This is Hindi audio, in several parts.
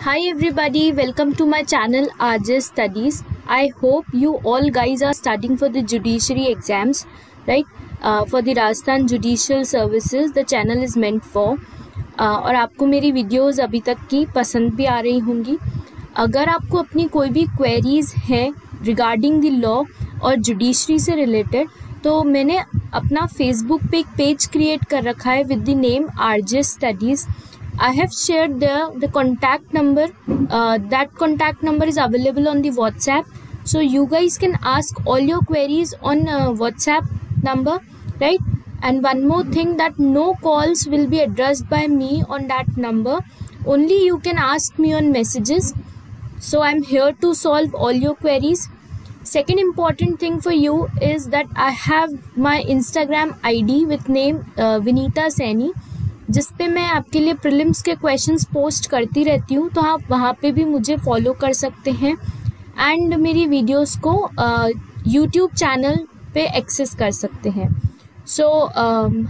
Hi everybody, welcome to my channel RJ Studies. I hope you all guys are studying for the judiciary exams, right? For the Rajasthan Judicial Services, the channel is meant for. और आपको मेरी वीडियोस अभी तक की पसंद भी आ रही होंगी. अगर आपको अपनी कोई भी क्वेरीज है रिगार्डिंग द लॉ और जुडिशरी से रिलेटेड, तो मैंने अपना फेसबुक पे एक पेज क्रिएट कर रखा है with the name RJ Studies. I have shared the contact number. That contact number is available on the WhatsApp. So you guys can ask all your queries on WhatsApp number, right? And one more thing, that no calls will be addressed by me on that number. Only you can ask me on messages. So I'm here to solve all your queries. Second important thing for you is that I have my Instagram ID with name Vinita Saini, जिस पे मैं आपके लिए प्रीलिम्स के क्वेश्चंस पोस्ट करती रहती हूँ, तो आप वहाँ पे भी मुझे फॉलो कर सकते हैं एंड मेरी वीडियोस को यूट्यूब चैनल पे एक्सेस कर सकते हैं. सो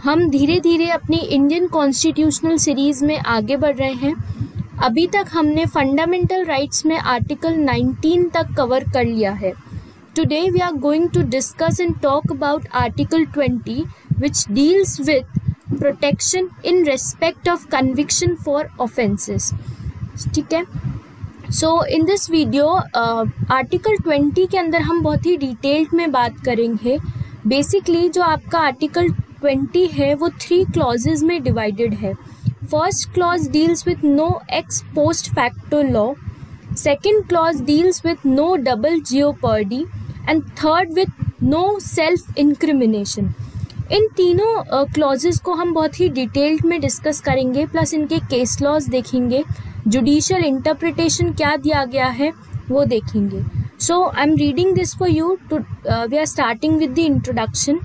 हम धीरे धीरे अपनी इंडियन कॉन्स्टिट्यूशनल सीरीज़ में आगे बढ़ रहे हैं. अभी तक हमने फंडामेंटल राइट्स में आर्टिकल 19 तक कवर कर लिया है. Today we are going to discuss and talk about article 20 which deals with protection in respect of conviction for offences. ठीक है. So in this video article 20 के अंदर हम बहुत ही डिटेल्ड में बात करेंगे. बेसिकली जो आपका आर्टिकल 20 है वो 3 क्लॉजेज में डिवाइडेड है. First clause deals with no ex post facto law, second clause deals with no double jeopardy and third with no self incrimination. इन तीनों क्लॉजेस को हम बहुत ही डिटेल्ड में डिस्कस करेंगे, प्लस इनके केस लॉज देखेंगे, जुडिशियल इंटरप्रिटेशन क्या दिया गया है वो देखेंगे. So I am reading this for you. We are starting with the introduction.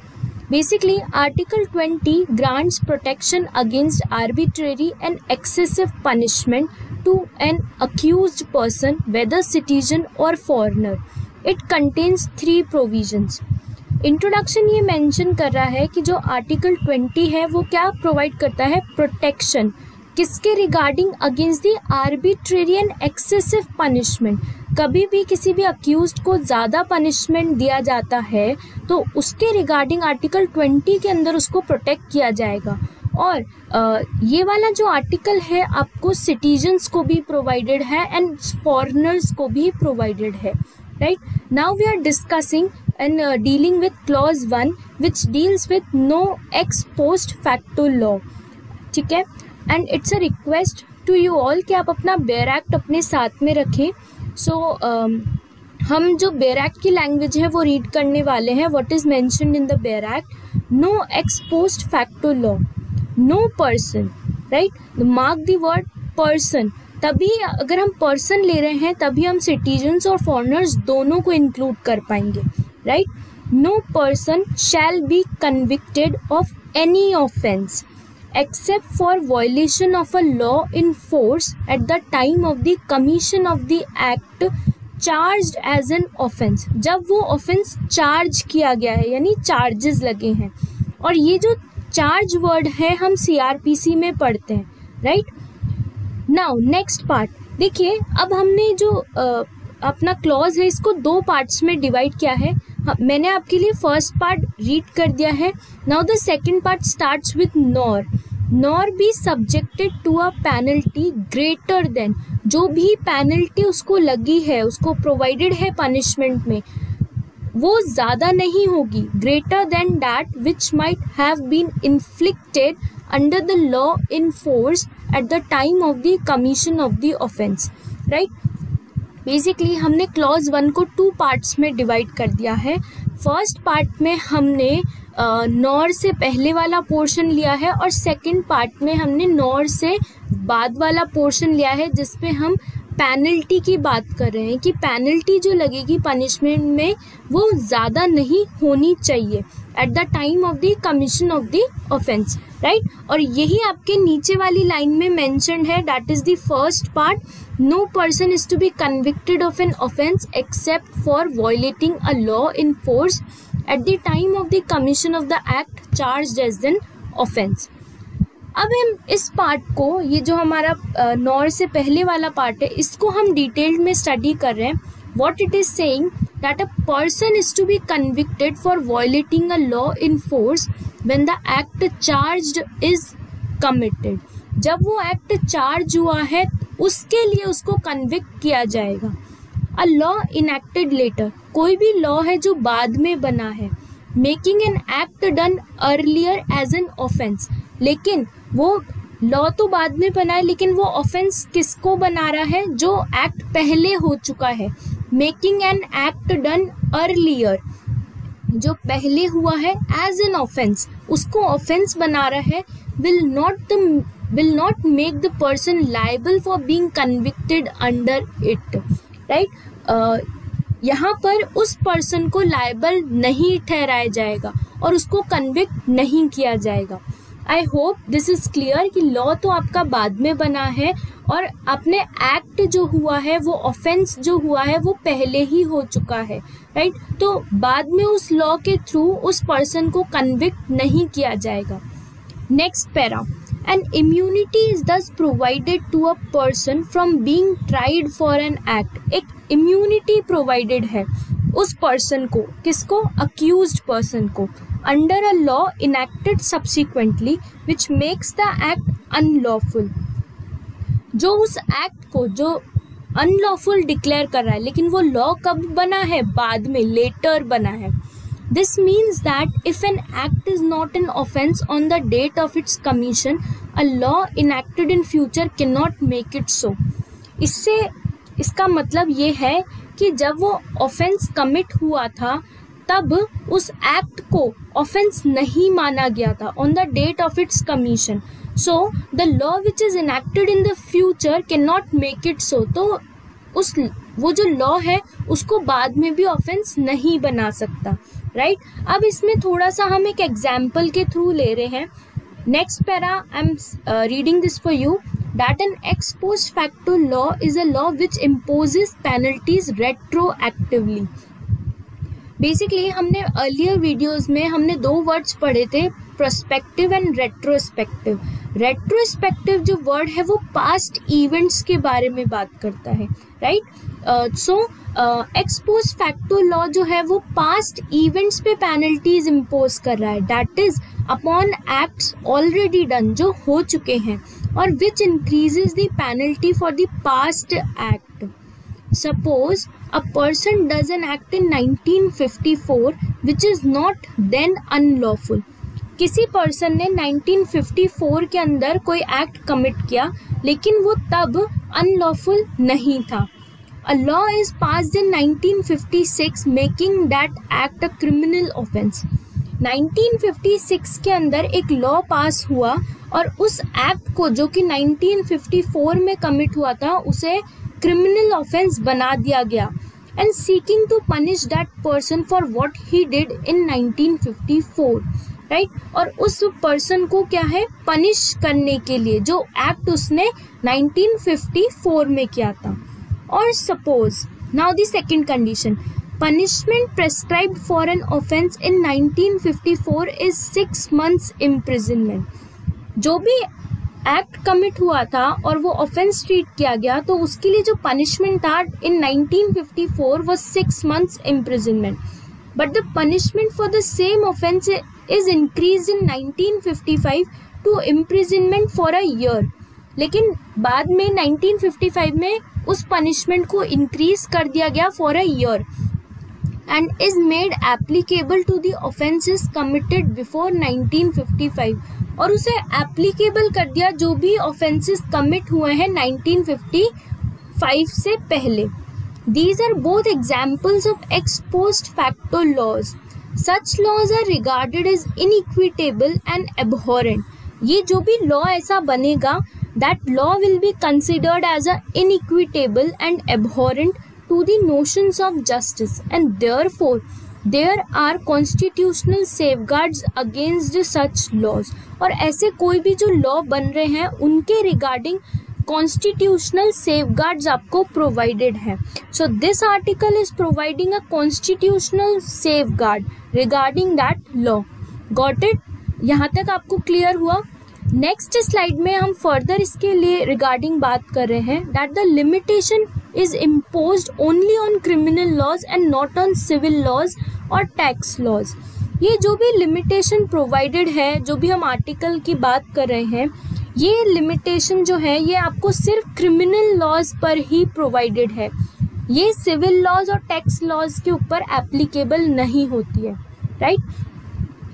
Basically article 20 grants protection against arbitrary and excessive punishment to an accused person, whether citizen or foreigner. It contains 3 provisions. Introduction ये मेंशन कर रहा है कि जो आर्टिकल 20 है वो क्या प्रोवाइड करता है, प्रोटेक्शन. किसके regarding? Against the arbitrary and excessive punishment. कभी भी किसी भी अक्यूज्ड को ज़्यादा पनिशमेंट दिया जाता है तो उसके रिगार्डिंग आर्टिकल 20 के अंदर उसको प्रोटेक्ट किया जाएगा. और ये वाला जो आर्टिकल है आपको सिटीजन्स को भी प्रोवाइडेड है एंड फॉरेनर्स को भी प्रोवाइडेड है. Right. Now we are discussing and dealing with clause 1 which deals with no ex post facto law. ठीक है. and it's a request to you all कि आप अपना बेयर एक्ट अपने साथ में रखें. सो हम जो बेयर एक्ट की लैंग्वेज है वो रीड करने वाले हैं. What is mentioned in the bare act? No ex post facto law, no person. Right. Mark the word person. तभी अगर हम पर्सन ले रहे हैं तभी हम सिटीजन्स और फॉरेनर्स दोनों को इंक्लूड कर पाएंगे. Right? No person shall be convicted of any offence except for violation of a law in force at the time of the commission of the act charged as an offence. जब वो offence charge किया गया है यानी charges लगे हैं. और ये जो charge word है हम CRPC में पढ़ते हैं. Right? Now next part. देखिए अब हमने जो अपना क्लॉज है इसको 2 पार्ट्स में डिवाइड किया है. मैंने आपके लिए फर्स्ट पार्ट रीड कर दिया है. Now the second part starts with nor be subjected to a penalty greater than. जो भी पेनल्टी उसको लगी है, उसको प्रोवाइडेड है पनिशमेंट में, वो ज़्यादा नहीं होगी. Greater than that which might have been inflicted under the law in force at the time of the commission of the offence. Right. Basically हमने क्लॉज 1 को 2 पार्ट्स में डिवाइड कर दिया है. फर्स्ट पार्ट में हमने नॉर से पहले वाला पोर्शन लिया है और सेकंड पार्ट में हमने नॉर से बाद वाला पोर्शन लिया है जिसपे हम पेनल्टी की बात कर रहे हैं कि पेनल्टी जो लगेगी पनिशमेंट में वो ज़्यादा नहीं होनी चाहिए eight the time of the commission of the offence. Right. और यही आपके नीचे वाली लाइन में मेंशन्ड है. That is the first part. No person is to be convicted of an offence except for violating a law in force at the time of the commission of the act charged as an offence. अब हम इस पार्ट को, ये जो हमारा नॉर से पहले वाला पार्ट है, इसको हम डिटेल्ड में स्टडी कर रहे हैं. What it is saying that a person is to be convicted for violating a law in force when the act charged is committed. जब वो एक्ट चार्ज हुआ है उसके लिए उसको कन्विक्ट किया जाएगा. A law enacted later, कोई भी लॉ है जो बाद में बना है. Making an act done earlier as an offense, लेकिन वो लॉ तो बाद में बना है लेकिन वो ऑफेंस किसको बना रहा है, जो एक्ट पहले हो चुका है. Making an act done earlier, जो पहले हुआ है, एज एन ऑफेंस, उसको ऑफेंस बना रहा है. Will not make the person liable for being convicted under it. Right, यहाँ पर उस पर्सन को लायबल नहीं ठहराया जाएगा और उसको कन्विक्ट नहीं किया जाएगा. आई होप दिस इज क्लियर कि लॉ तो आपका बाद में बना है और अपने एक्ट जो हुआ है, वो ऑफेंस जो हुआ है, वो पहले ही हो चुका है. राइट, तो बाद में उस लॉ के थ्रू उस पर्सन को कन्विक्ट नहीं किया जाएगा. Next para, an immunity is thus provided to a person from being tried for an act. एक इम्यूनिटी प्रोवाइडेड है उस पर्सन को, किसको, अक्यूज्ड पर्सन को, under a law enacted subsequently which makes the act unlawful. जो उस एक्ट को जो अनलॉफुल डिक्लेयर कर रहा है, लेकिन वो लॉ कब बना है, बाद में, लेटर बना है. This means that if an act is not an offense on the date of its commission, a law enacted in future cannot make it so. इससे इसका मतलब ये है कि जब वो ऑफेंस कमिट हुआ था तब उस एक्ट को ऑफेंस नहीं माना गया था on the date of its commission. So the law which is enacted in the future can not make it so. तो उस वो जो लॉ है उसको बाद में भी ऑफेंस नहीं बना सकता. राइट, अब इसमें थोड़ा सा हम एक एग्जाम्पल के थ्रू ले रहे हैं. Next para, I am reading this for you. That an ex post facto law is a law which imposes penalties retroactively. Basically हमने अर्लियर वीडियोस में हमने दो वर्ड्स पढ़े थे, प्रोस्पेक्टिव एंड रेट्रोस्पेक्टिव. रेट्रोस्पेक्टिव जो वर्ड है वो पास्ट इवेंट्स के बारे में बात करता है. राइट, सो एक्स पोस्ट फैक्टो लॉ जो है वो पास्ट इवेंट्स पे पेनल्टीज इम्पोज कर रहा है. That is upon acts already done, जो हो चुके हैं, और विच increases the penalty for the past act. Suppose a person does an act in 1954 which is not then unlawful. किसी पर्सन ने 1954 के अंदर कोई एक्ट कमिट किया लेकिन वो तब अनलॉफुल नहीं था. A law is passed in 1956 making that act a criminal offense. 1956 के अंदर एक लॉ पास हुआ और उस एक्ट को, जो कि 1954 में कमिट हुआ था, उसे क्रिमिनल ऑफेंस बना दिया गया. And seeking to punish that person for what he did in 1954. Right, और उस पर्सन को क्या है, पनिश करने के लिए जो एक्ट उसने 1954 में किया था. और suppose now the second condition, punishment prescribed for an offense in 1954 is 6 months imprisonment. जो भी एक्ट कमिट हुआ था और वो ऑफेंस ट्रीट किया गया तो उसके लिए जो पनिशमेंट था इन 1954 was 6 months imprisonment. But the punishment for the same offense is increased in 1955 to imprisonment for a year. लेकिन बाद में 1955 में उस पनिशमेंट को इंक्रीज कर दिया गया for a year and is made applicable to the offenses committed before 1955. और उसे एप्लीकेबल कर दिया जो भी ऑफेंसेस कमिट हुए हैं 1955 से पहले. These are both examples of ex post facto laws. Such laws are regarded as inequitable and abhorrent. ये जो भी लॉ ऐसा बनेगा, that law will be considered as a inequitable and abhorrent to the notions of justice, and therefore there are constitutional safeguards against such laws. और ऐसे कोई भी जो लॉ बन रहे हैं उनके रिगार्डिंग कॉन्स्टिट्यूशनल सेफगार्ड्स आपको प्रोवाइडेड है. So this article is providing a constitutional safeguard regarding that law. Got it? यहाँ तक आपको क्लियर हुआ? नेक्स्ट स्लाइड में हम फर्दर इसके लिए रिगार्डिंग बात कर रहे हैं that the limitation is imposed only on criminal laws and not on civil laws और टैक्स लॉज। ये जो भी लिमिटेशन प्रोवाइडेड है, जो भी हम आर्टिकल की बात कर रहे हैं, ये लिमिटेशन जो है ये आपको सिर्फ क्रिमिनल लॉज पर ही प्रोवाइडेड है, ये सिविल लॉज और टैक्स लॉज के ऊपर एप्लीकेबल नहीं होती है, right.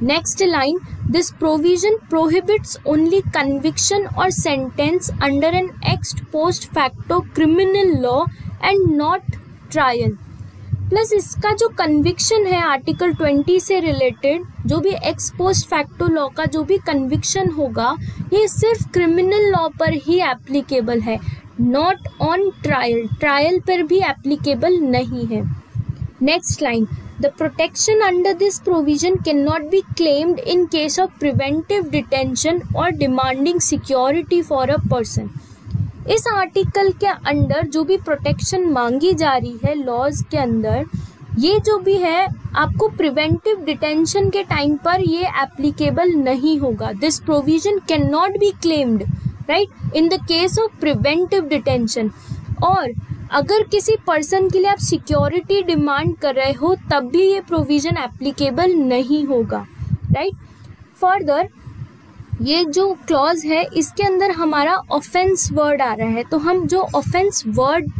Next line, this provision prohibits only conviction और sentence under an ex post facto criminal law and not trial. Plus इसका जो कन्विक्शन है आर्टिकल 20 से रिलेटेड, जो भी एक्स पोस्ट फैक्टो लॉ का जो भी कन्विक्शन होगा ये सिर्फ क्रिमिनल लॉ पर ही एप्लीकेबल है, नॉट ऑन ट्रायल, ट्रायल पर भी एप्लीकेबल नहीं है। Next line, the protection under this provision cannot be claimed in case of preventive detention or demanding security for a person। इस आर्टिकल के अंदर जो भी प्रोटेक्शन मांगी जा रही है लॉज के अंदर, ये जो भी है आपको प्रिवेंटिव डिटेंशन के टाइम पर ये एप्लीकेबल नहीं होगा। This provision can not be claimed, right, in the case of preventive detention. और अगर किसी पर्सन के लिए आप सिक्योरिटी डिमांड कर रहे हो तब भी ये प्रोविजन एप्लीकेबल नहीं होगा, राइट। फर्दर ये जो क्लॉज है इसके अंदर हमारा ऑफेंस वर्ड आ रहा है, तो हम जो ऑफेंस वर्ड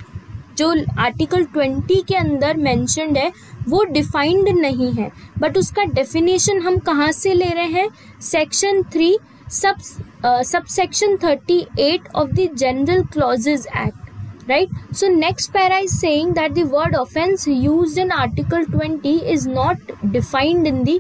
जो आर्टिकल 20 के अंदर मेंशन्ड है वो डिफाइंड नहीं है, बट उसका डेफिनेशन हम कहाँ से ले रहे हैं, section 3 subsection 38 of the general clauses act, right? So next para is saying that the word offense used in article 20 is not defined in the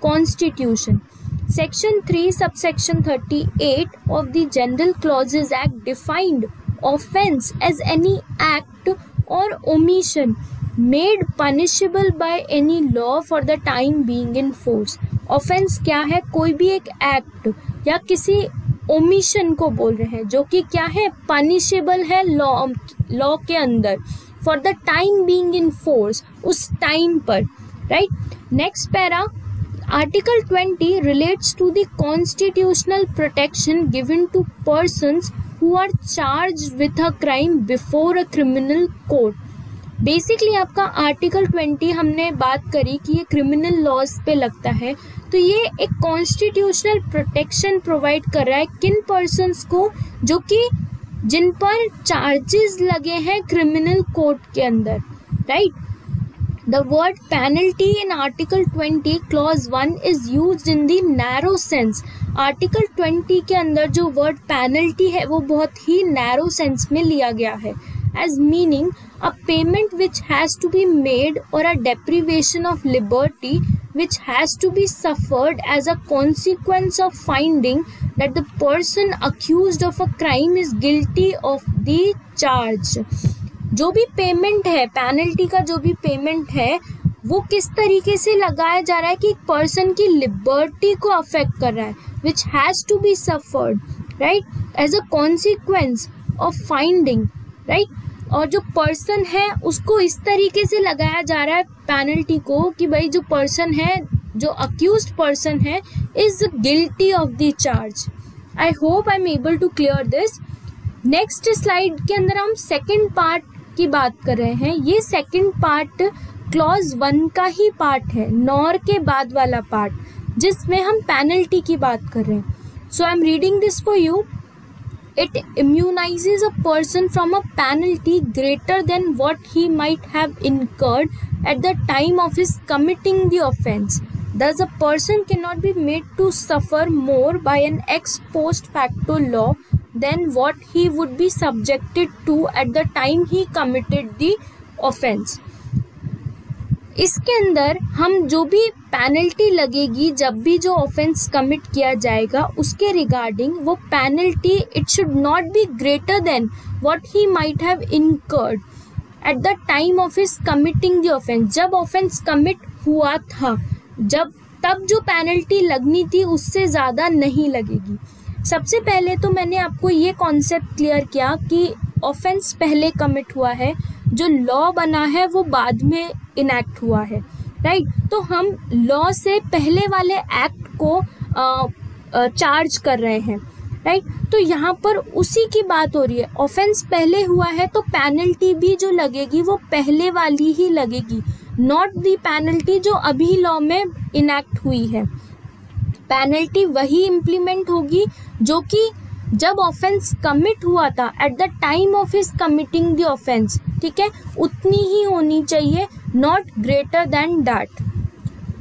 constitution. Section 3 subsection 38 of the general clauses act defined offense as any act or omission made punishable by any law for the time being in force। offense क्या है, कोई भी एक एक्ट या किसी ओमिशन को बोल रहे हैं जो कि क्या है, पनिशेबल है लॉ के अंदर for the time being in force, उस टाइम पर, right. Next para, article 20 relates to the constitutional protection given to persons who are charged with a crime before a criminal court. Basically आपका आर्टिकल 20 हमने बात करी कि ये क्रिमिनल लॉज पे लगता है, तो ये एक कॉन्स्टिट्यूशनल प्रोटेक्शन प्रोवाइड कर रहा है किन पर्सन्स को, जो कि जिन पर चार्जेस लगे हैं क्रिमिनल कोर्ट के अंदर, right. The word penalty in article 20 clause 1 is used in the narrow sense. Article 20 के अंदर जो वर्ड पेनल्टी है वो बहुत ही नैरो सेंस में लिया गया है, as meaning a payment which has to be made or a deprivation of liberty which has to be suffered as a consequence of finding that the person accused of a crime is guilty of the charge। जो भी पेमेंट है, पेनल्टी का जो भी पेमेंट है वो किस तरीके से लगाया जा रहा है कि एक पर्सन की लिबर्टी को अफेक्ट कर रहा है, which has to be suffered, right, as a consequence of finding, right। और जो पर्सन है उसको इस तरीके से लगाया जा रहा है पेनल्टी को कि भाई जो पर्सन है, जो अक्यूज्ड पर्सन है, is guilty of the charge. I hope I am able to clear this. Next slide के अंदर हम सेकंड पार्ट की बात कर रहे हैं। ये सेकंड पार्ट क्लॉज 1 का ही पार्ट है, नॉर के बाद वाला पार्ट, जिसमें हम पेनल्टी की बात कर रहे हैं। So I am reading this for you. It immunizes a person from a penalty greater than what he might have incurred at the time of his committing the offence. Thus, a person cannot be made to suffer more by an ex post facto law than what he would be subjected to at the time he committed the offence. इसके अंदर हम जो भी पेनल्टी लगेगी जब भी जो ऑफेंस कमिट किया जाएगा उसके रिगार्डिंग वो penalty it should not be greater than what he might have incurred eight the time of his committing the offence. जब ऑफेंस कमिट हुआ था तब जो पेनल्टी लगनी थी उससे ज़्यादा नहीं लगेगी। सबसे पहले तो मैंने आपको ये कॉन्सेप्ट क्लियर किया कि ऑफेंस पहले कमिट हुआ है, जो लॉ बना है वो बाद में इनैक्ट हुआ है, राइट। तो हम लॉ से पहले वाले एक्ट को चार्ज कर रहे हैं, राइट। तो यहाँ पर उसी की बात हो रही है, ऑफेंस पहले हुआ है तो पेनल्टी भी जो लगेगी वो पहले वाली ही लगेगी, नॉट दी पेनल्टी जो अभी लॉ में इनैक्ट हुई है। पेनल्टी वही इम्प्लीमेंट होगी जो कि जब ऑफेंस कमिट हुआ था, at the time of his committing the offence, ठीक है, उतनी ही होनी चाहिए, not greater than that,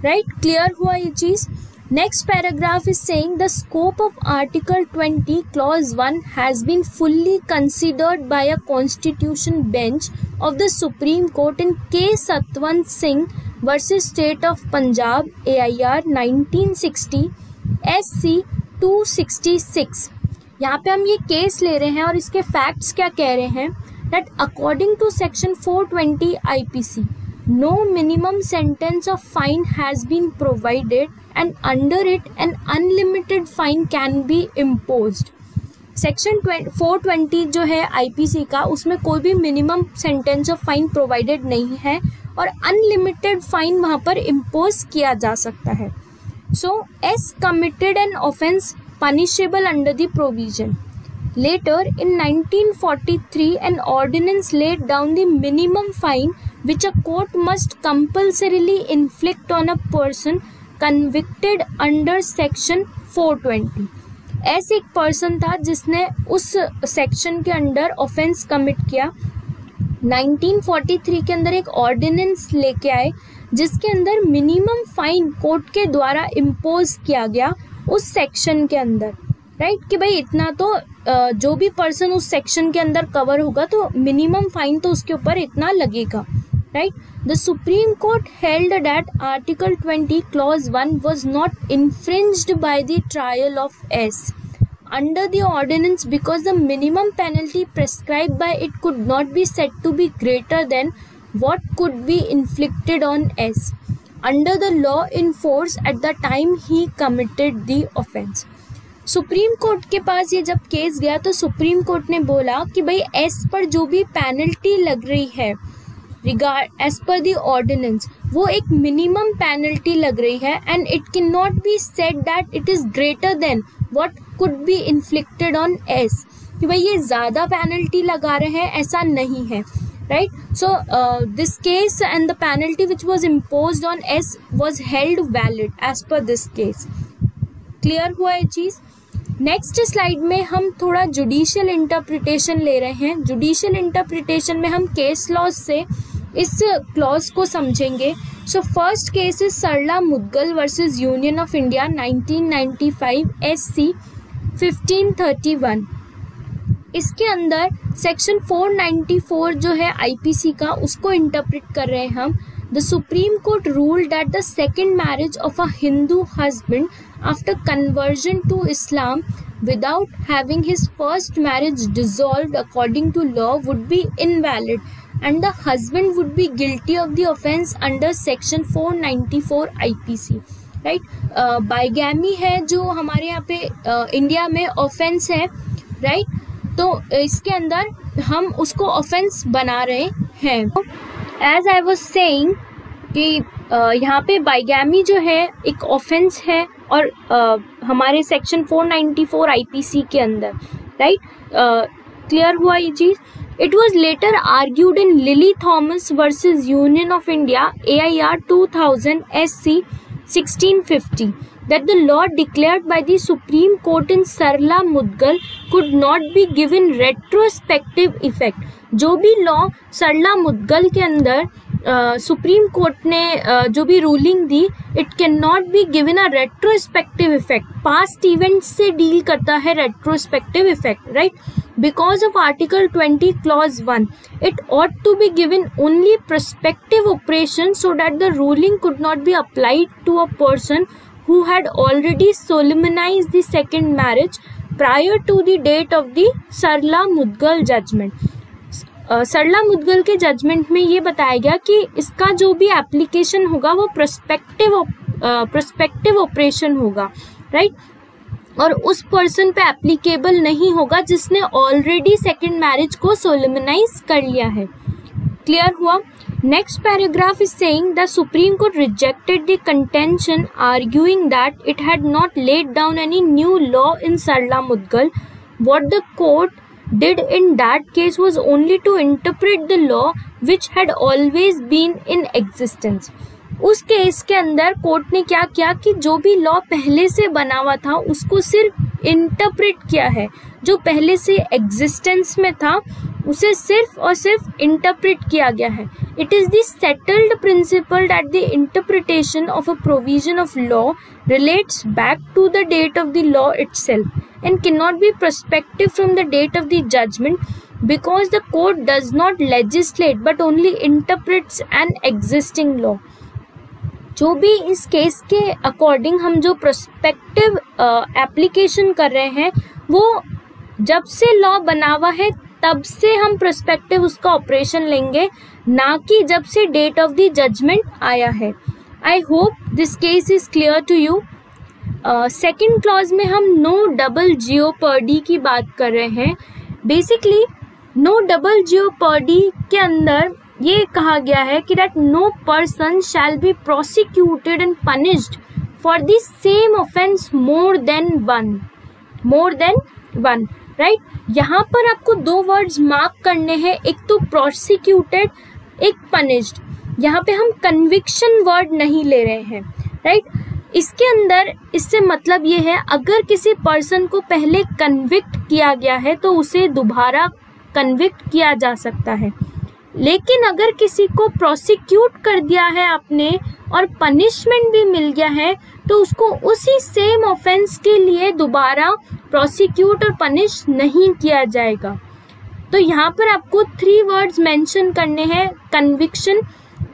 right. Clear हुआ ये चीज। Next paragraph is saying the scope of article 20 clause 1 has been fully considered by a constitution bench of the supreme Court in K Satwant Singh versus state of Punjab AIR 1960 SC 266। यहाँ पे हम ये केस ले रहे हैं और इसके फैक्ट्स क्या कह रहे हैं, that according to section 420 IPC no minimum sentence of fine has been provided and under it an unlimited fine can be imposed। Section 420 जो है IPC का, उसमें कोई भी minimum sentence of fine provided नहीं है और अनलिमिटेड फाइन वहाँ पर इम्पोज किया जा सकता है। So S committed an offence punishable under the provision. Later, in 1943, an ordinance laid down the minimum fine which a court must compulsorily inflict on a person convicted under section 420. ऐसे एक पर्सन था जिसने उस सेक्शन के अंडर ऑफेंस कमिट किया। 1943 के अंदर एक ऑर्डिनेंस लेके आए जिसके अंदर मिनिमम फाइन कोर्ट के द्वारा इम्पोज किया गया उस सेक्शन के अंदर, राइट, कि भाई इतना तो जो भी पर्सन उस सेक्शन के अंदर कवर होगा तो मिनिमम फाइन तो उसके ऊपर इतना लगेगा, right. The supreme Court held that article 20 clause 1 was not infringed by the trial of S under the ordinance because the minimum penalty prescribed by it could not be said to be greater than what could be inflicted on S under the law in force at the time he committed the offence। Supreme court के पास ये जब केस गया तो सुप्रीम कोर्ट ने बोला कि भाई एस पर जो भी पेनल्टी लग रही है regard as per the ordinance, वो एक मिनिमम पेनल्टी लग रही है and it can not be said that it is greater than what could be inflicted on S, कि भाई ये ज़्यादा पेनल्टी लगा रहे हैं, ऐसा नहीं है, right. So this case and the penalty which was imposed on S was held valid as per this case. Clear हुआ ये चीज़। नेक्स्ट स्लाइड में हम थोड़ा जुडिशियल इंटरप्रिटेशन ले रहे हैं। जुडिशियल इंटरप्रिटेशन में हम केस लॉज से इस क्लॉज को समझेंगे। So first case is Sarla Mudgal versus union of India 1995 SC 1531। इसके अंदर सेक्शन 494 जो है IPC का, उसको इंटरप्रेट कर रहे हैं हम। The supreme court ruled that the second marriage of a Hindu husband after conversion to Islam without having his first marriage dissolved according to law would be invalid and the husband would be guilty of the offence under section 494 IPC, right। Bigamy है जो हमारे यहाँ पे इंडिया में ऑफेंस है, राइट। तो इसके अंदर हम उसको ऑफेंस बना रहे हैं। एज आई वाज सेइंग कि यहाँ पे बाइगैमी जो है एक ऑफेंस है और हमारे सेक्शन 494 IPC के अंदर, राइट। क्लियर हुआ ये चीज़। It was later argued in Lily Thomas versus Union of India AIR 2000 SC 1650 that the law declared by the Supreme Court in Sarla Mudgal could not be given retrospective effect। जो भी लॉ सरला मुदगल के अंदर सुप्रीम कोर्ट ने जो भी ruling the, it can not be given a retrospective effect, past event से डील करता है retrospective effect, right. Because of article 20 clause 1 it ought to be given only prospective operation so that the ruling could not be applied to a person who had already solemnized the second marriage prior to the date of the Sarla Mudgal judgment. Sarla Mudgal के जजमेंट में ये बताया गया कि इसका जो भी एप्लीकेशन होगा वो प्रोस्पेक्टिव ऑपरेशन होगा, राइट, और उस पर्सन पे एप्लीकेबल नहीं होगा जिसने ऑलरेडी सेकंड मैरिज को सोलेमनाइज कर लिया है। क्लियर हुआ। Next paragraph is saying the Supreme Court rejected the contention, arguing that it had not laid down any new law in Sarla Mudgal. What the court did in that case was only to interpret the law which had always been in existence. उस केस के अंदर कोर्ट ने क्या किया कि जो भी लॉ पहले से बना हुआ था उसको सिर्फ इंटरप्रेट किया है, जो पहले से एग्जिस्टेंस में था उसे सिर्फ और सिर्फ इंटरप्रेट किया गया है. It is the settled principle that the interpretation of a provision of law relates back to the date of the law itself and can not be perspective from the date of the judgment because the court does not legislate but only interprets an existing law. जो भी इस केस के अकॉर्डिंग हम जो प्रोस्पेक्टिव एप्लीकेशन कर रहे हैं वो जब से लॉ बना हुआ है तब से हम प्रोस्पेक्टिव उसका ऑपरेशन लेंगे, ना कि जब से डेट ऑफ द जजमेंट आया है. I hope this case is clear to you. Second clause में हम नो डबल जियोपर्डी की बात कर रहे हैं. बेसिकली नो डबल जियोपर्डी के अंदर ये कहा गया है कि that no person shall be prosecuted and punished for the same offence more than one. Right, यहाँ पर आपको दो वर्ड्स मार्क करने हैं, एक तो प्रोसिक्यूटेड, एक पनिश्ड. यहाँ पे हम कन्विक्शन वर्ड नहीं ले रहे हैं. राइट, इसके अंदर इससे मतलब ये है अगर किसी पर्सन को पहले कन्विक्ट किया गया है तो उसे दोबारा कन्विक्ट किया जा सकता है, लेकिन अगर किसी को प्रोसिक्यूट कर दिया है आपने और पनिशमेंट भी मिल गया है तो उसको उसी सेम ऑफेंस के लिए दोबारा प्रोसिक्यूट और पनिश नहीं किया जाएगा. तो यहाँ पर आपको 3 वर्ड्स मेंशन करने हैं, conviction,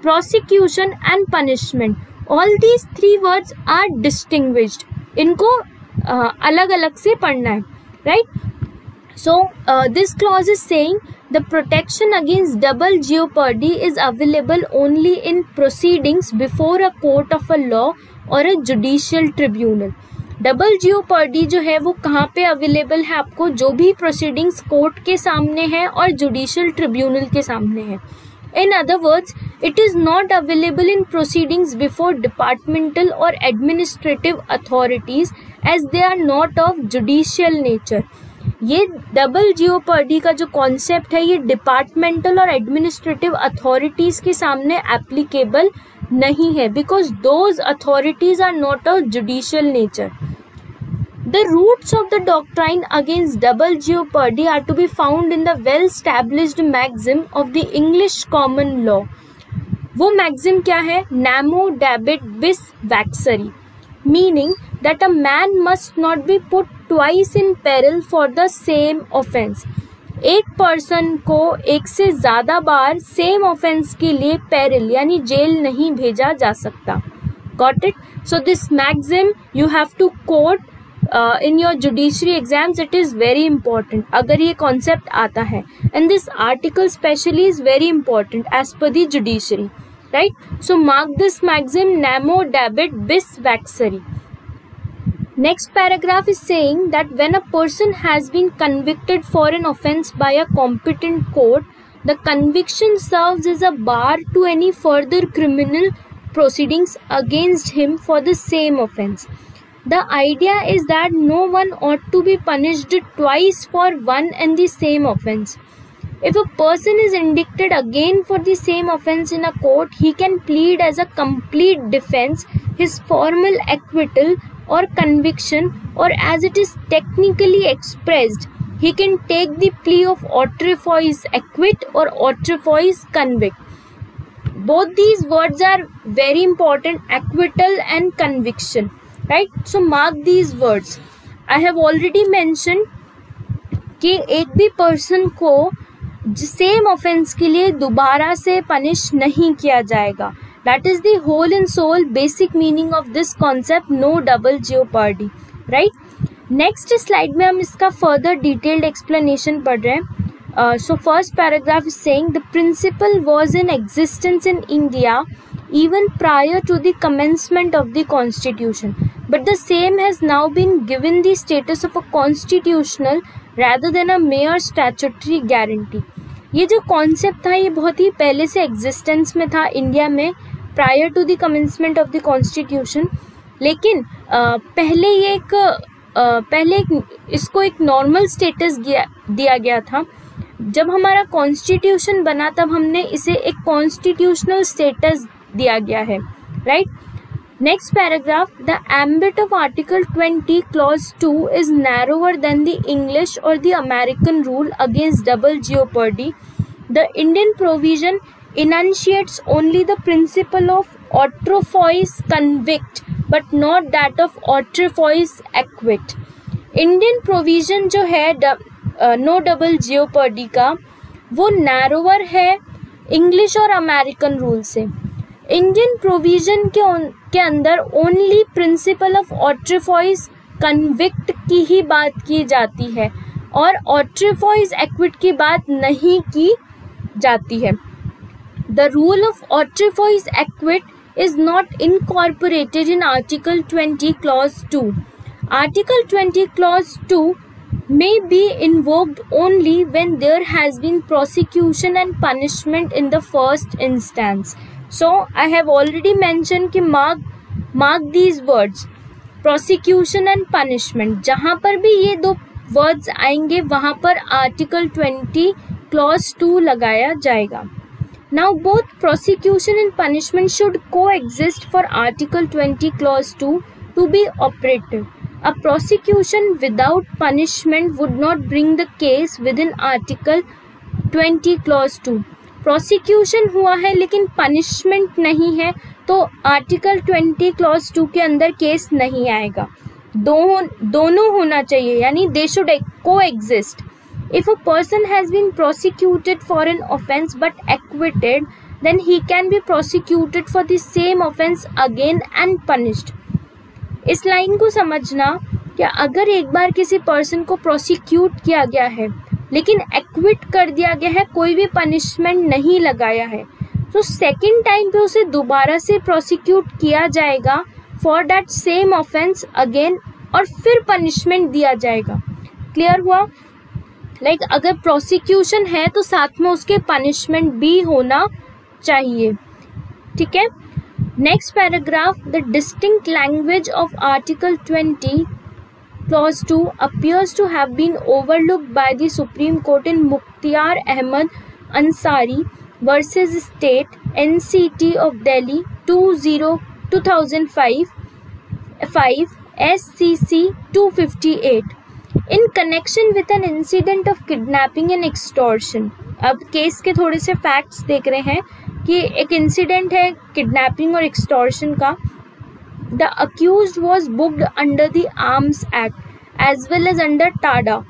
prosecution and punishment. All these 3 words are distinguished, इनको अलग अलग से पढ़ना है. Right, so this clause is saying the protection against double jeopardy is available only in proceedings before a court of a law or a judicial tribunal. Double jeopardy जो है वो कहाँ पे अवेलेबल है आपको, जो भी प्रोसीडिंग्स कोर्ट के सामने है और जुडिशियल ट्रिब्यूनल के सामने है. In other words, it is not available in proceedings before departmental or administrative authorities as they are not of judicial nature. ये डबल जियोपर्डी का जो कॉन्सेप्ट है ये डिपार्टमेंटल और एडमिनिस्ट्रेटिव अथॉरिटीज के सामने एप्लीकेबल नहीं है, because those authorities are not of judicial nature. The roots of the doctrine against double jeopardy are to be found in the well-established maxim of the English common law. वो maxim क्या है? Nemo dabit bis vexari, meaning that a man must not be put twice in peril for the same offense. एक पर्सन को एक से ज़्यादा बार सेम ऑफेंस के लिए पेरिल यानी जेल नहीं भेजा जा सकता. Got it? So this maxim you have to quote in your judiciary exams. It is very important अगर ये concept आता है, and this article specially is very important as per the judiciary. Right? So mark this maxim, nemo dabit bis vexari. Next paragraph is saying that when a person has been convicted for an offence by a competent court, the conviction serves as a bar to any further criminal proceedings against him for the same offence. The idea is that no one ought to be punished twice for one and the same offence. If a person is indicted again for the same offence in a court, he can plead as a complete defence his formal acquittal or conviction, or as it is technically expressed, he can take the plea of autrefois acquit or autrefois convict. Both these words are very important, acquittal and conviction. Right? So mark these words. I have already mentioned कि एक भी पर्सन को सेम ऑफेंस के लिए दोबारा से पनिश नहीं किया जाएगा. That is the whole and sole basic meaning of this concept, no double jeopardy. Right? Next slide में हम इसका further detailed explanation पढ़ रहे हैं. So first paragraph is saying the principle was in existence in India even prior to the commencement of the constitution, but the same has now been given the status of a constitutional rather than a mere statutory guarantee. ये जो कॉन्सेप्ट था ये बहुत ही पहले से एग्जिस्टेंस में था इंडिया में prior to the commencement of the constitution, लेकिन पहले इसको एक नॉर्मल स्टेटस दिया गया था। जब हमारा कॉन्स्टिट्यूशन बना तब हमने इसे एक कॉन्स्टिट्यूशनल स्टेटस दिया गया है, right. Next paragraph, the ambit of article 20 clause 2 is narrower than the English और the American rule against double jeopardy. The Indian provision enunciates only the principle of autrefois convict but not that of autrefois acquit। Indian provision जो है नो डबल जियोपर्डी का वो नैरोवर है इंग्लिश और अमेरिकन रूल से। इंडियन प्रोविजन के अंदर ओनली प्रिंसिपल ऑफ ऑट्रेफॉइस कन्विक्ट की ही बात की जाती है और ऑट्रेफॉइस एक्विट की बात नहीं की जाती है। The rule of autrefois acquit is not incorporated in Article 20 Clause 2. Article 20 Clause 2 may be invoked only when there has been prosecution and punishment in the first instance. So I have already mentioned कि mark these words, prosecution and punishment। जहाँ पर भी ये दो words आएंगे वहाँ पर Article 20 Clause 2 लगाया जाएगा। Now both prosecution and punishment should coexist for Article 20 Clause 2 to be operative. A prosecution without punishment would not bring the case within Article 20 Clause 2. Prosecution हुआ है लेकिन punishment नहीं है तो Article 20 Clause 2 के अंदर केस नहीं आएगा। दोनों होना चाहिए, यानी they should coexist. If a person has been prosecuted for an offence but acquitted, then he can be prosecuted for the same offence again and punished. इस लाइन को समझना कि अगर एक बार किसी पर्सन को प्रोसिक्यूट किया गया है लेकिन एक्विट कर दिया गया है, कोई भी पनिशमेंट नहीं लगाया है, तो सेकेंड टाइम पे उसे दोबारा से प्रोसिक्यूट किया जाएगा for that same offence again और फिर पनिशमेंट दिया जाएगा। क्लियर हुआ? लाइक अगर प्रोसिक्यूशन है तो साथ में उसके पनिशमेंट भी होना चाहिए, ठीक है। Next paragraph, the distinct language of article 20 clause 2 appears to have been overlooked by the Supreme Court in Mukhtar Ahmed Ansari versus State NCT of Delhi 2005 SCC 258 in connection with an incident of kidnapping and extortion। अब केस के थोड़े से फैक्ट्स देख रहे हैं कि एक इंसिडेंट है किडनैपिंग और एक्सटॉर्शन का। The accused was booked under the arms act as well as under TADA.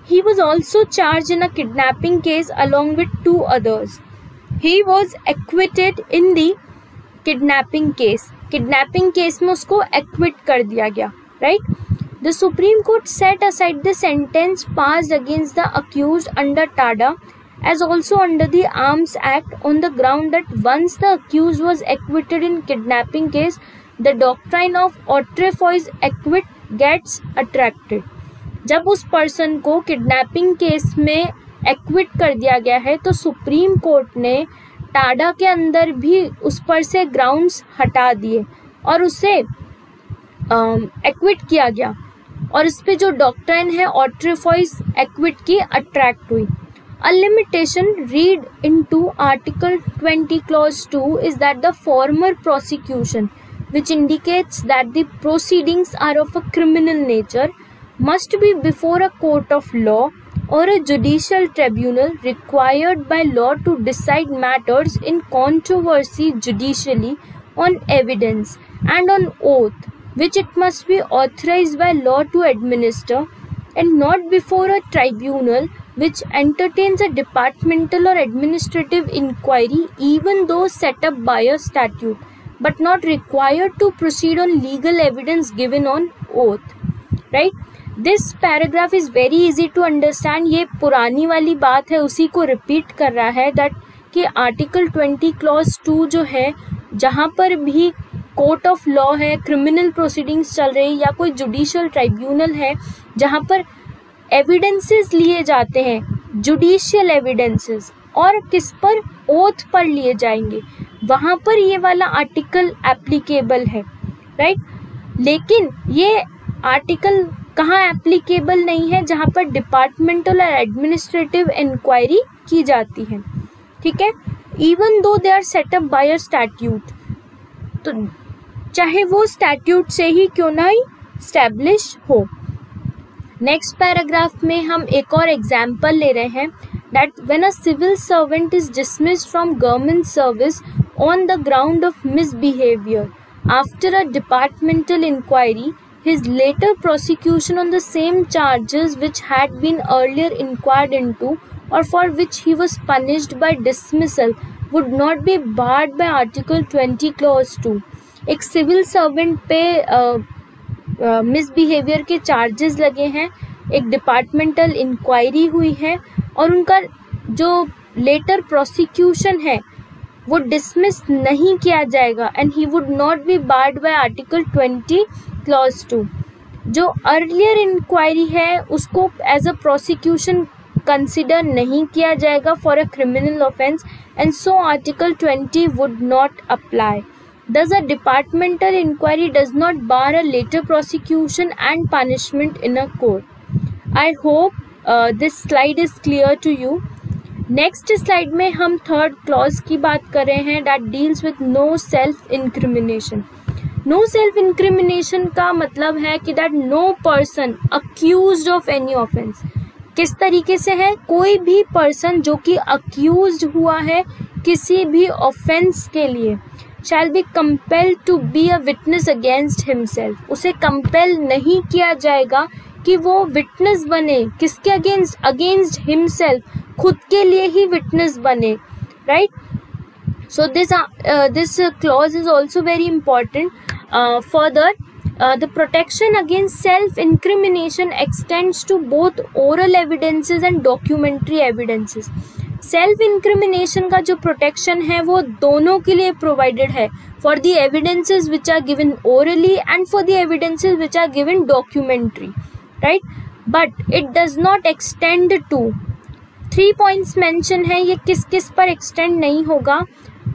He was also charged in a kidnapping case along with 2 others. He was acquitted in the kidnapping case। Kidnapping case में उसको एक्विट कर दिया गया, right. The Supreme Court set aside the sentence passed against the accused under TADA as also under the Arms Act on the ground that once the accused was acquitted in kidnapping case, the doctrine of autrefois acquit gets attracted। जब उस पर्सन को किडनैपिंग केस में एक्विट कर दिया गया है तो सुप्रीम कोर्ट ने टाडा के अंदर भी उस पर से ग्राउंड्स हटा दिए और उसे एक्विट किया गया और इस पे जो डॉक्ट्राइन है ऑट्रेफॉइस एक्विट की अट्रैक्ट हुई। A limitation read into Article 20 Clause 2 is that the former prosecution, which indicates that the proceedings are of a criminal nature, must be before a court of law or a judicial tribunal required by law to decide matters in controversy judicially on evidence and on oath, which it must be authorized by law to administer, and not before a tribunal which entertains a departmental or administrative inquiry even though set up by a statute, but not required to proceed on legal evidence given on oath, right? This paragraph is very easy to understand। ये पुरानी वाली बात है, उसी को रिपीट कर रहा है दैट कि आर्टिकल 20 क्लॉज 2 जो है, जहाँ पर भी कोर्ट ऑफ लॉ है, क्रिमिनल प्रोसीडिंग्स चल रही या कोई जुडिशियल ट्राइब्यूनल है जहाँ पर एविडेंसेस लिए जाते हैं, जुडिशियल एविडेंसेस, और किस पर, ओथ पर लिए जाएंगे, वहाँ पर ये वाला आर्टिकल एप्लीकेबल है, राइट। लेकिन ये आर्टिकल कहाँ एप्लीकेबल नहीं है, जहाँ पर डिपार्टमेंटल और एडमिनिस्ट्रेटिव इंक्वायरी की जाती है, ठीक है, even though they are set up by a statute, तो चाहे वो स्टैट्यूट से ही क्यों ना ही स्टैब्लिश हो। नेक्स्ट पैराग्राफ में हम एक और एग्जाम्पल ले रहे हैं, that when a civil servant is dismissed from government service on the ground of misbehavior after a departmental inquiry, his later prosecution on the same charges which had been earlier inquired into or for which he was punished by dismissal would not be barred by Article 20 Clause 2। एक सिविल सर्वेंट पे मिसबिहेवियर के चार्जेस लगे हैं, एक डिपार्टमेंटल इंक्वायरी हुई है और उनका जो लेटर प्रोसिक्यूशन है वो डिसमिस नहीं किया जाएगा, and he would not be barred by article 20 clause 2। जो अर्लियर इंक्वायरी है उसको एज अ प्रोसिक्यूशन कंसिडर नहीं किया जाएगा for a criminal offence, and so article 20 would not apply. Thus, a departmental inquiry does not bar a later prosecution and punishment in a court. I hope this slide is clear to you. Next slide में हम थर्ड क्लॉज की बात कर रहे हैं, that deals with no self incrimination. No self incrimination का मतलब है कि that no person accused of any offense, किस तरीके से है, कोई भी पर्सन जो कि accused हुआ है किसी भी ऑफेंस के लिए shall be compelled to be a witness against himself, उसे कंपेल नहीं किया जाएगा कि वो विटनेस बने, किसके अगेंस्ट, अगेंस्ट हिमसेल्फ, खुद के लिए ही विटनेस बने, right. So this clause is also very important. Further the protection against self incrimination extends to both oral evidences and documentary evidences. Self incrimination का जो प्रोटेक्शन है वो दोनों के लिए प्रोवाइडेड है, for the evidences which are given orally and for the evidences which are given documentary, right, but it does not extend to 3 points mention है, ये किस किस पर एक्सटेंड नहीं होगा।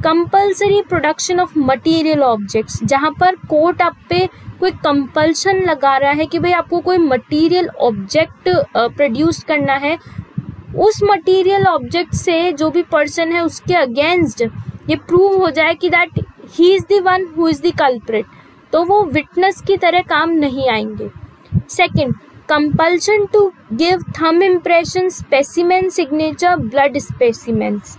Compulsory production of material objects, जहाँ पर कोर्ट आप पे कोई कंपल्शन लगा रहा है कि भाई आपको कोई मटेरियल ऑब्जेक्ट प्रोड्यूस करना है, उस मटेरियल ऑब्जेक्ट से जो भी पर्सन है उसके अगेंस्ट ये प्रूव हो जाए कि that he is the one who is the culprit, तो वो विटनेस की तरह काम नहीं आएंगे। Second, compulsion to give thumb impression, specimen signature, blood specimens.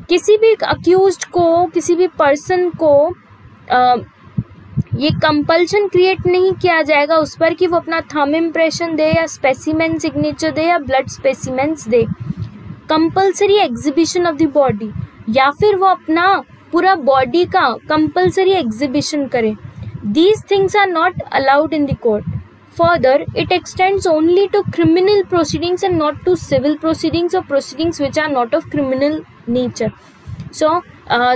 किसी भी अक्यूज्ड को, किसी भी पर्सन को ये कंपल्शन क्रिएट नहीं किया जाएगा उस पर कि वो अपना थंब इम्प्रेशन दे या स्पेसिमेन सिग्नेचर दे या ब्लड स्पेसिमेंस दे। Compulsory exhibition of the body, या फिर वो अपना पूरा बॉडी का कंपल्सरी एग्जीबिशन करे। These things are not allowed in the court. Further, it extends only to criminal proceedings and not to civil proceedings और proceedings which are not of criminal nature. So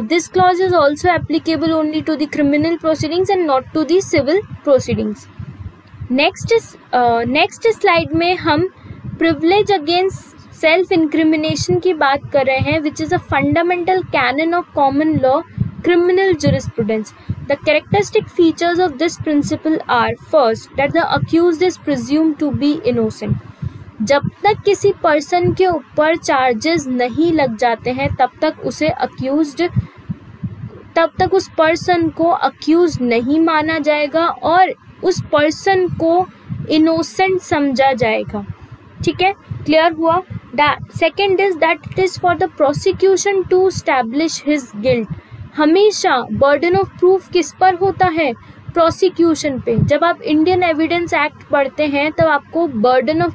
this clause is also applicable only to the criminal proceedings and not to the civil proceedings. Next slide में हम privilege against self incrimination की बात कर रहे हैं, which is a fundamental canon of common law criminal jurisprudence. The characteristic features of this principle are, first, that the accused is presumed to be innocent. जब तक किसी पर्सन के ऊपर चार्जेस नहीं लग जाते हैं तब तक उस पर्सन को अक्यूज नहीं माना जाएगा और उस पर्सन को इनोसेंट समझा जाएगा, ठीक है, क्लियर हुआ। Second is that it is for the prosecution to establish his guilt. हमेशा बर्डन ऑफ प्रूफ किस पर होता है, प्रोसिक्यूशन पे। जब आप इंडियन एविडेंस एक्ट पढ़ते हैं तब आपको बर्डन ऑफ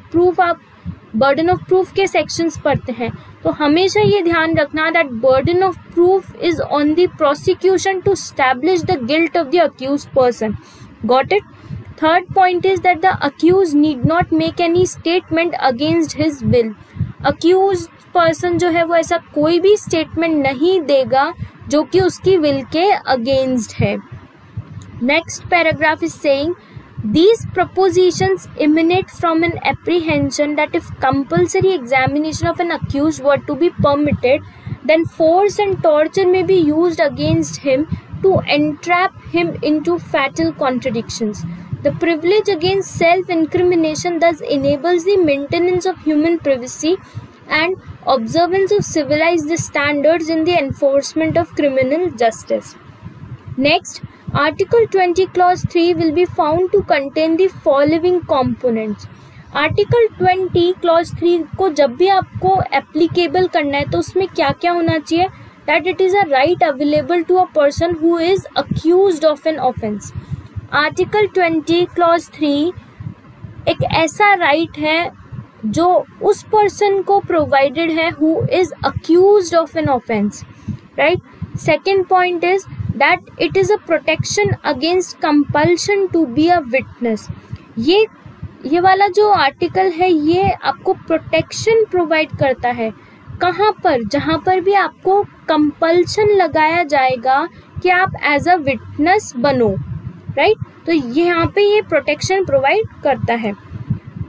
प्रूफ के सेक्शंस पढ़ते हैं, तो हमेशा ये ध्यान रखना that burden of proof is on the prosecution to establish the guilt of the accused person. Got it. Third point is that the accuse need not make any statement against his will. Accused person जो है वो ऐसा कोई भी स्टेटमेंट नहीं देगा जो कि उसकी विल के अगेंस्ट है। Next paragraph is saying These propositions emanate from an apprehension that if compulsory examination of an accused were to be permitted, then force and torture may be used against him to entrap him into fatal contradictions. The privilege against self-incrimination thus enables the maintenance of human privacy and observance of civilized standards in the enforcement of criminal justice. Next, Article 20 Clause 3 will be found to contain the following components. Article 20 Clause 3 को जब भी आपको applicable करना है तो उसमें क्या क्या होना चाहिए? That it is a right available to a person who is accused of an offence. Article 20 Clause 3 एक ऐसा right है जो उस person को provided है who is accused of an offence, right? Second point is that it is a protection against compulsion to be a witness. ये वाला जो आर्टिकल है ये आपको प्रोटेक्शन प्रोवाइड करता है. कहाँ पर? जहाँ पर भी आपको कंपल्शन लगाया जाएगा कि आप एज अ विटनेस बनो, राइट? तो यहाँ पे ये प्रोटेक्शन प्रोवाइड करता है.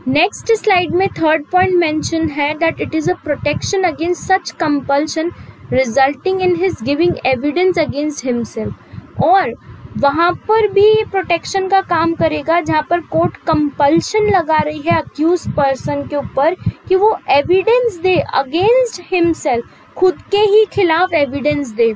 नेक्स्ट स्लाइड में थर्ड पॉइंट मेंशन है that it is a protection against such compulsion resulting in his giving evidence against himself. और वहाँ पर भी ये प्रोटेक्शन का काम करेगा जहाँ पर कोर्ट कंपल्शन लगा रही है अक्यूज पर्सन के ऊपर कि वो एविडेंस दे अगेंस्ट हिमसेल्फ, खुद के ही खिलाफ evidence they.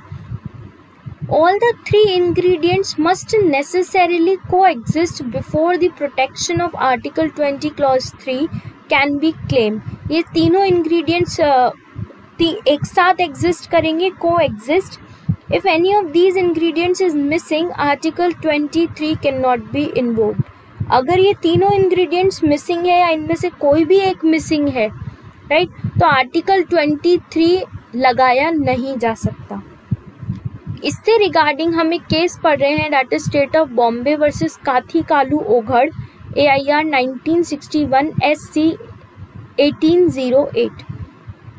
All the three ingredients must necessarily coexist before the protection of Article 20 Clause 3 can be claimed. ये तीनों ingredients एक साथ exist करेंगे, coexist. If any of these ingredients is missing, Article 23 cannot be invoked. अगर ये तीनों ingredients missing है या इनमें से कोई भी एक missing है, right, तो Article 23 लगाया नहीं जा सकता. इससे रिगार्डिंग हम एक केस पढ़ रहे हैं that is state of Bombay versus काथी Kalu ओघड़ AIR 1961 SC 1808.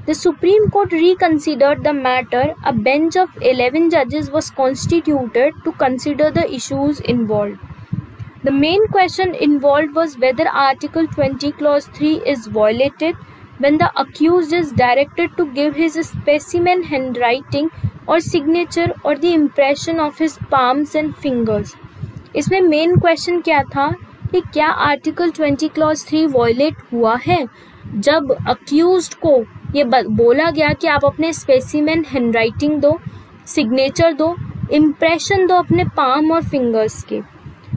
The Supreme Court reconsidered the matter. A bench of 11 judges was constituted to consider the issues involved. The main question involved was whether Article 20 Clause 3 is violated when the accused is directed to give his specimen handwriting or signature or the impression of his palms and fingers. इसमें मेन क्वेश्चन क्या था कि क्या आर्टिकल 20 क्लॉज 3 वॉयलेट हुआ है जब अक्यूज्ड को ये बोला गया कि आप अपने स्पेसिमेन हैंडराइटिंग दो, सिग्नेचर दो, इम्प्रेशन दो अपने पाम और फिंगर्स के.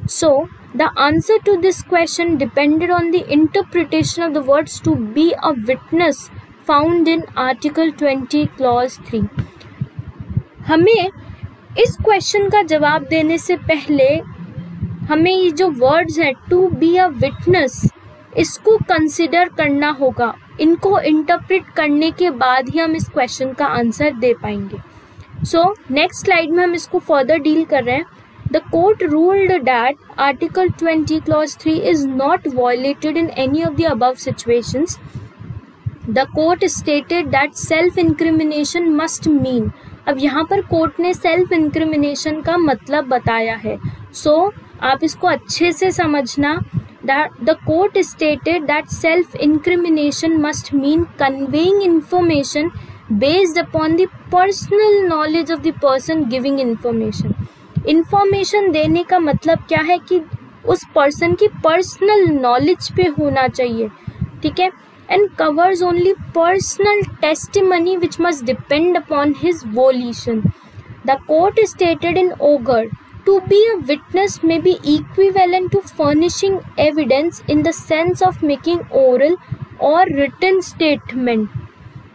So the answer to this question depended on the interpretation of the words to be a witness found in article 20 clause 3. हमें इस क्वेश्चन का जवाब देने से पहले हमें ये जो वर्ड्स हैं टू बी अ विटनेस इसको कंसिडर करना होगा. इनको इंटरप्रेट करने के बाद ही हम इस क्वेश्चन का आंसर दे पाएंगे. सो नेक्स्ट स्लाइड में हम इसको फर्दर डील कर रहे हैं. The court ruled that article 20 clause 3 is not violated in any of the above situations. The court stated that self incrimination must mean. अब यहाँ पर कोर्ट ने सेल्फ इंक्रिमिनेशन का मतलब बताया है. सो आप इसको अच्छे से समझना. The court stated that self-incrimination must mean conveying information based upon the personal knowledge of the person giving information. Information देने का मतलब क्या है कि उस person की personal knowledge पे होना चाहिए, ठीक है, and covers only personal testimony which must depend upon his volition. The court stated in Oghar, to be a witness may be equivalent to furnishing evidence in the sense of making oral or written statement,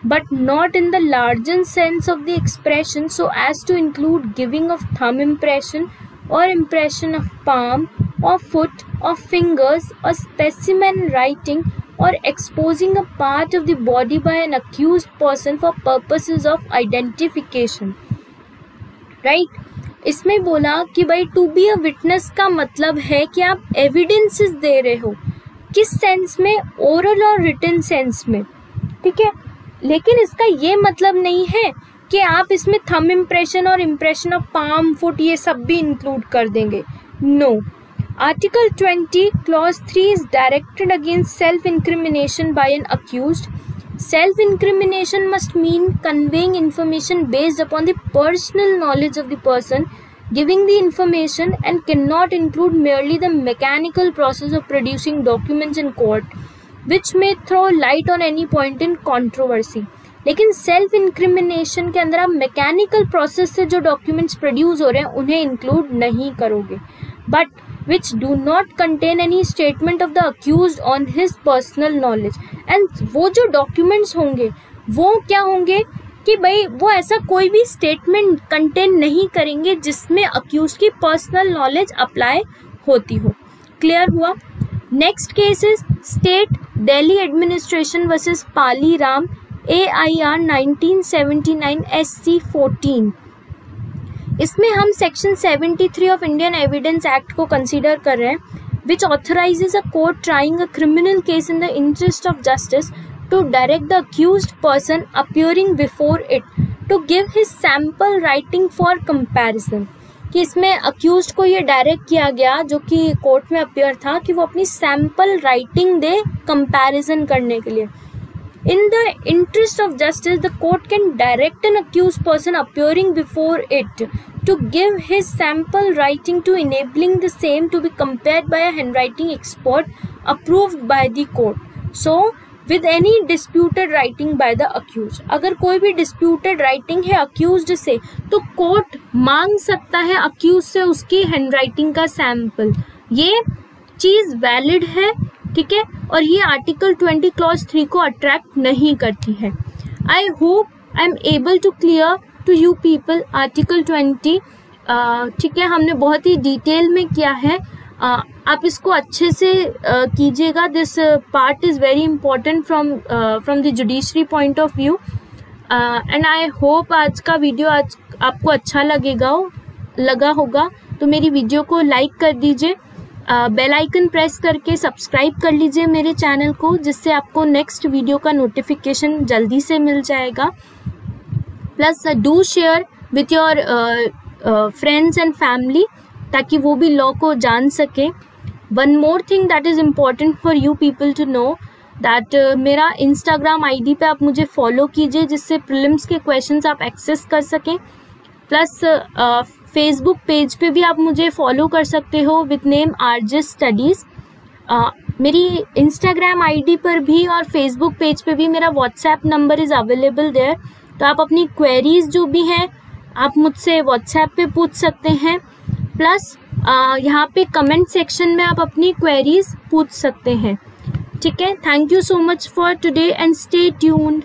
but not in the larger sense of the expression so as to include giving of thumb impression or impression of palm or foot or fingers or specimen writing or exposing a part of the body by an accused person for purposes of identification. Right? इसमें बोला कि भाई टू बी अ विटनेस का मतलब है कि आप एविडेंसेस दे रहे हो. किस सेंस में? ओरल और रिटन सेंस में, ठीक है. लेकिन इसका ये मतलब नहीं है कि आप इसमें थंब इम्प्रेशन और इम्प्रेशन ऑफ पाम, फुट ये सब भी इंक्लूड कर देंगे. No, Article 20, Clause 3 is directed against self-incrimination by an accused. Self-incrimination must mean conveying information based upon the personal knowledge of the person giving the information and cannot include merely the mechanical process of producing documents in court, which may throw light on any point in controversy. लेकिन सेल्फ इंक्रिमिनेशन के अंदर आप मैकेनिकल प्रोसेस से जो डॉक्यूमेंट्स प्रोड्यूस हो रहे हैं उन्हें इंक्लूड नहीं करोगे, but which do not contain any statement of the accused on his personal knowledge. And वो जो documents होंगे वो क्या होंगे कि भाई वो ऐसा कोई भी स्टेटमेंट कंटेन नहीं करेंगे जिसमें अक्यूज की पर्सनल नॉलेज अप्लाई होती हो. क्लियर हुआ. Next case is State Delhi Administration versus Pali Ram AIR 1979 SC 14. इसमें हम section 73 of Indian Evidence Act को कंसीडर कर रहे हैं, which authorises a court trying a criminal case in the interest of justice to direct the accused person appearing before it to give his sample writing for comparison. कि इसमें accused को ये डायरेक्ट किया गया जो कि कोर्ट में अपियर था कि वो अपनी सैम्पल राइटिंग दे कंपैरिजन करने के लिए. In the interest of justice, the court can direct an accused person appearing before it to give his sample writing to enabling the same to be compared by a handwriting expert approved by the court. So with any disputed writing by the accused. अगर कोई भी disputed writing है accused से तो कोर्ट मांग सकता है accused से उसकी handwriting का sample. ये चीज़ valid है, ठीक है, और ये आर्टिकल 20 क्लॉज 3 को अट्रैक्ट नहीं करती है. I hope I am able to clear to you people article 20. ठीक है, हमने बहुत ही डिटेल में किया है. आप इसको अच्छे से कीजिएगा. This part is very important from the judiciary point of view. And I hope आज का वीडियो आज आपको अच्छा लगा होगा. तो मेरी वीडियो को लाइक कर दीजिए, बेल आइकन प्रेस करके सब्सक्राइब कर लीजिए मेरे चैनल को, जिससे आपको नेक्स्ट वीडियो का नोटिफिकेशन जल्दी से मिल जाएगा. Plus do share with your friends and family ताकि वो भी लॉ को जान सके. One more thing that is important for you people to know that मेरा इंस्टाग्राम ID पे आप मुझे फॉलो कीजिए, जिससे प्रीलिम्स के क्वेश्चंस आप एक्सेस कर सकें. प्लस फेसबुक पेज पे भी आप मुझे फॉलो कर सकते हो विथ नेम RJ स्टडीज़. मेरी इंस्टाग्राम ID पर भी और फेसबुक पेज पे भी मेरा WhatsApp number is available there. तो आप अपनी क्वेरीज जो भी हैं आप मुझसे व्हाट्सएप पे पूछ सकते हैं. प्लस यहाँ पे कमेंट सेक्शन में आप अपनी क्वेरीज पूछ सकते हैं. ठीक है, thank you so much for today and stay tuned.